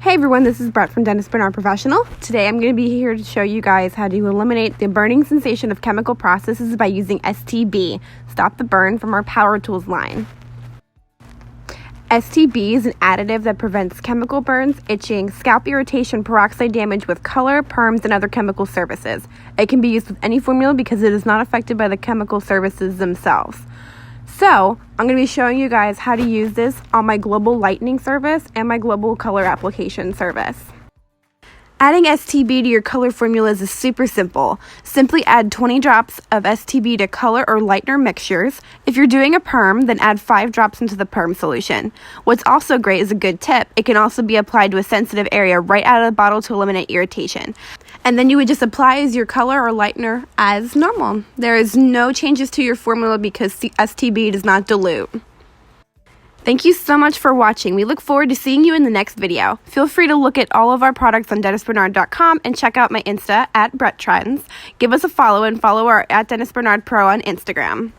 Hey everyone, this is Brett from Dentist Bernard Professional. Today I'm going to be here to show you guys how to eliminate the burning sensation of chemical processes by using STB, Stop the Burn, from our Power Tools line. STB is an additive that prevents chemical burns, itching, scalp irritation, peroxide damage with color, perms, and other chemical services. It can be used with any formula because it is not affected by the chemical services themselves. So, I'm going to be showing you guys how to use this on my global lightening service and my global color application service. Adding STB to your color formulas is super simple. Simply add 20 drops of STB to color or lightener mixtures. If you're doing a perm, then add 5 drops into the perm solution. What's also great is a good tip. It can also be applied to a sensitive area right out of the bottle to eliminate irritation. And then you would just apply as your color or lightener as normal. There is no changes to your formula because STB does not dilute. Thank you so much for watching. We look forward to seeing you in the next video. Feel free to look at all of our products on dentistbernard.com and check out my Insta @BrettTrends. Give us a follow and follow our @DentistBernardPro on Instagram.